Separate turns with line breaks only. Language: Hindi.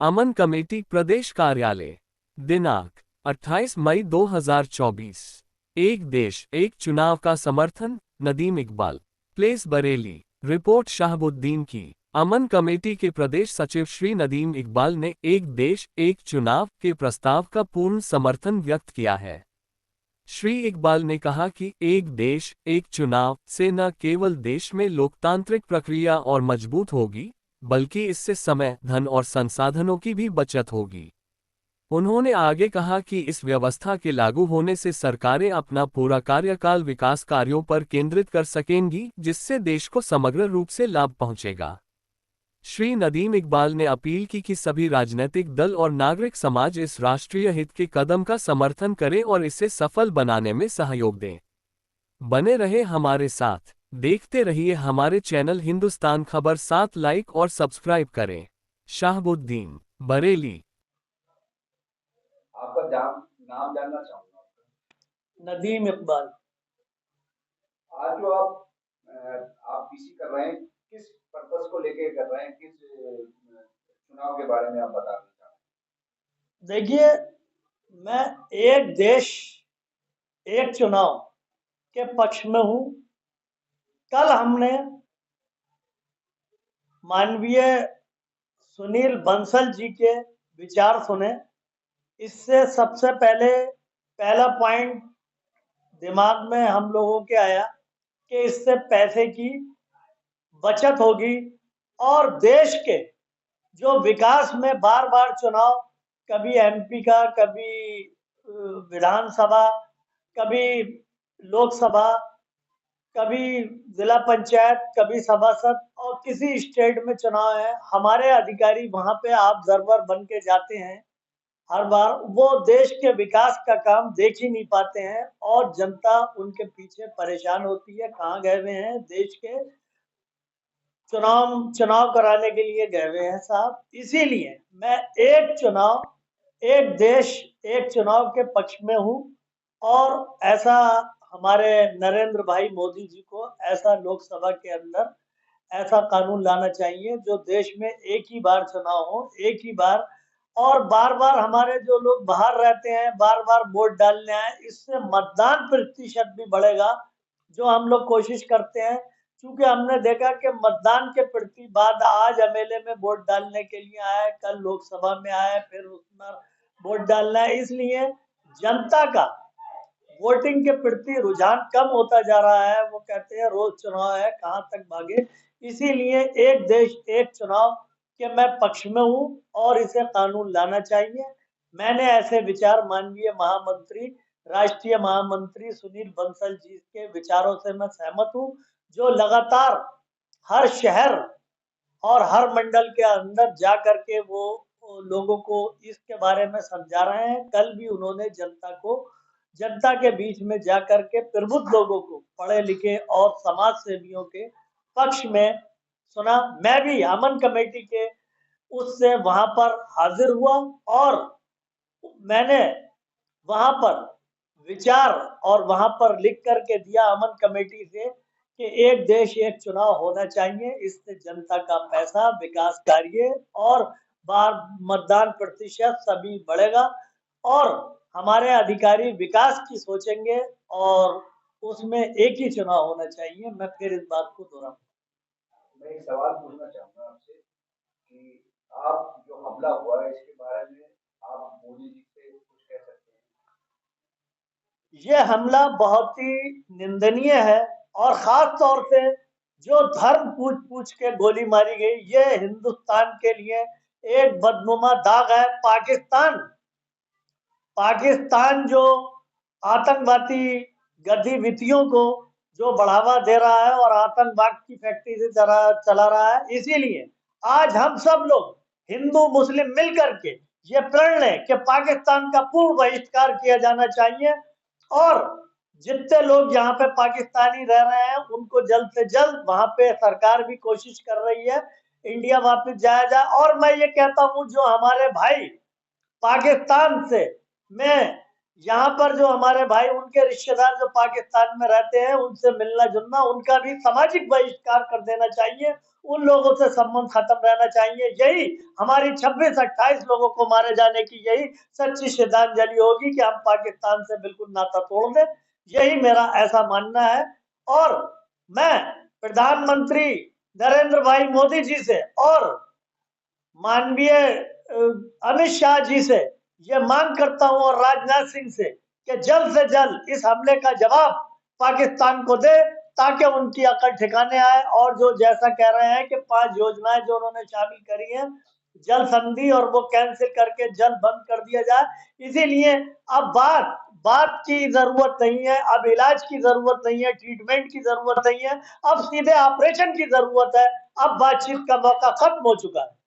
अमन कमेटी प्रदेश कार्यालय। दिनांक 28 मई 2024। एक देश एक चुनाव का समर्थन, नदीम इकबाल। प्लेस बरेली। रिपोर्ट शहाबुद्दीन की। अमन कमेटी के प्रदेश सचिव श्री नदीम इकबाल ने एक देश एक चुनाव के प्रस्ताव का पूर्ण समर्थन व्यक्त किया है। श्री इकबाल ने कहा कि एक देश एक चुनाव से न केवल देश में लोकतांत्रिक प्रक्रिया और मजबूत होगी, बल्कि इससे समय, धन और संसाधनों की भी बचत होगी। उन्होंने आगे कहा कि इस व्यवस्था के लागू होने से सरकारें अपना पूरा कार्यकाल विकास कार्यों पर केंद्रित कर सकेंगी, जिससे देश को समग्र रूप से लाभ पहुंचेगा। श्री नदीम इकबाल ने अपील की कि सभी राजनीतिक दल और नागरिक समाज इस राष्ट्रीय हित के कदम का समर्थन करें और इसे सफल बनाने में सहयोग दें। बने रहे हमारे साथ, देखते रहिए हमारे चैनल हिंदुस्तान खबर 7, लाइक और सब्सक्राइब करें। शाहबुद्दीन, बरेली।
आपका नाम जानना चाहूंगा।
नदीम इकबाल।
आज जो आप पीसी कर रहे हैं, किस पर्पस को लेके कर रहे हैं, किस चुनाव के बारे में आप बताना चाहते हैं?
देखिए, मैं एक देश एक चुनाव के पक्ष में हूं। कल हमने माननीय सुनील बंसल जी के विचार सुने। इससे सबसे पहला पॉइंट दिमाग में हम लोगों के आया कि इससे पैसे की बचत होगी और देश के जो विकास में बार बार चुनाव, कभी एमपी का, कभी विधानसभा, कभी लोकसभा, कभी जिला पंचायत, कभी सभासद, और किसी स्टेट में चुनाव है, हमारे अधिकारी वहां पे ऑब्जर्वर बन के जाते हैं। हर बार वो देश के विकास का काम देख ही नहीं पाते हैं और जनता उनके पीछे परेशान होती है। कहाँ गए हुए हैं? देश के चुनाव कराने के लिए गए हुए हैं साहब। इसीलिए मैं एक चुनाव एक देश एक चुनाव के पक्ष में हूं और ऐसा हमारे नरेंद्र भाई मोदी जी को ऐसा लोकसभा के अंदर ऐसा कानून लाना चाहिए जो देश में एक ही बार चुनाव हो, एक ही बार, और बार बार हमारे जो लोग बाहर रहते हैं बार बार वोट डालने आए। इससे मतदान प्रतिशत भी बढ़ेगा, जो हम लोग कोशिश करते हैं। क्योंकि हमने देखा कि मतदान के प्रति बाद आज एमएलए में वोट डालने के लिए आए, कल लोकसभा में आए, फिर उसमें वोट डालना है। इसलिए जनता का वोटिंग के प्रति रुझान कम होता जा रहा है। वो कहते हैं रोज चुनाव है, कहां तक भागे। इसीलिए एक देश एक चुनाव के मैं पक्ष में हूं और इसे कानून लाना चाहिए। मैंने ऐसे विचार माननीय महामंत्री, राष्ट्रीय महामंत्री सुनील बंसल जी के विचारों से मैं सहमत हूं, जो लगातार हर शहर और हर मंडल के अंदर जा करके वो लोगों को इसके बारे में समझा रहे हैं। कल भी उन्होंने जनता के बीच में जा करके प्रबुद्ध लोगों को, पढ़े लिखे और समाज सेवियों के पक्ष में सुना। मैं भी अमन कमेटी के उससे वहां पर हाजिर हुआ और मैंने वहां पर विचार और वहां पर लिख करके दिया अमन कमेटी से कि एक देश एक चुनाव होना चाहिए। इससे जनता का पैसा, विकास कार्य और बार मतदान प्रतिशत सभी बढ़ेगा और हमारे अधिकारी विकास की सोचेंगे और उसमें एक ही चुनाव होना चाहिए। मैं फिर इस बात को दोहराऊंगा।
मैं एक सवाल पूछना चाहूंगा आपसे कि आप जो हमला हुआ है इसके बारे में आप मोदी जी से कुछ कह सकते हैं?
ये हमला बहुत ही निंदनीय है और खास तौर से जो धर्म पूछ के गोली मारी गई, ये हिंदुस्तान के लिए एक बदनुमा दाग है। पाकिस्तान जो आतंकवादी गतिविधियों को जो बढ़ावा दे रहा है और आतंकवाद की फैक्ट्री से चला रहा है, इसीलिए आज हम सब लोग हिंदू मुस्लिम मिलकर के ये प्रण लें कि पाकिस्तान का पूर्ण बहिष्कार किया जाना चाहिए और जितने लोग यहाँ पे पाकिस्तानी रह रहे हैं उनको जल्द से जल्द, वहां पे सरकार भी कोशिश कर रही है, इंडिया वापस जाया जाए। और मैं ये कहता हूँ जो हमारे भाई पाकिस्तान से में यहाँ पर जो हमारे भाई उनके रिश्तेदार जो पाकिस्तान में रहते हैं उनसे मिलना जुलना, उनका भी सामाजिक बहिष्कार कर देना चाहिए, उन लोगों से संबंध खत्म रहना चाहिए। यही हमारी 26-28 लोगों को मारे जाने की यही सच्ची श्रद्धांजलि होगी कि हम पाकिस्तान से बिल्कुल नाता तोड़ दें। यही मेरा ऐसा मानना है। और मैं प्रधानमंत्री नरेंद्र भाई मोदी जी से और माननीय अमित शाह जी से ये मांग करता हूं और राजनाथ सिंह से जल्द से जल्द इस हमले का जवाब पाकिस्तान को दे, ताकि उनकी अकल ठिकाने आए। और जो जैसा कह रहे हैं कि 5 योजनाएं जो उन्होंने शामिल करी हैं जल संधि, और वो कैंसिल करके जल बंद कर दिया जाए। इसीलिए अब बात बात की जरूरत नहीं है, अब इलाज की जरूरत नहीं है, ट्रीटमेंट की जरूरत नहीं है, अब सीधे ऑपरेशन की जरूरत है। अब बातचीत का मौका खत्म हो चुका है।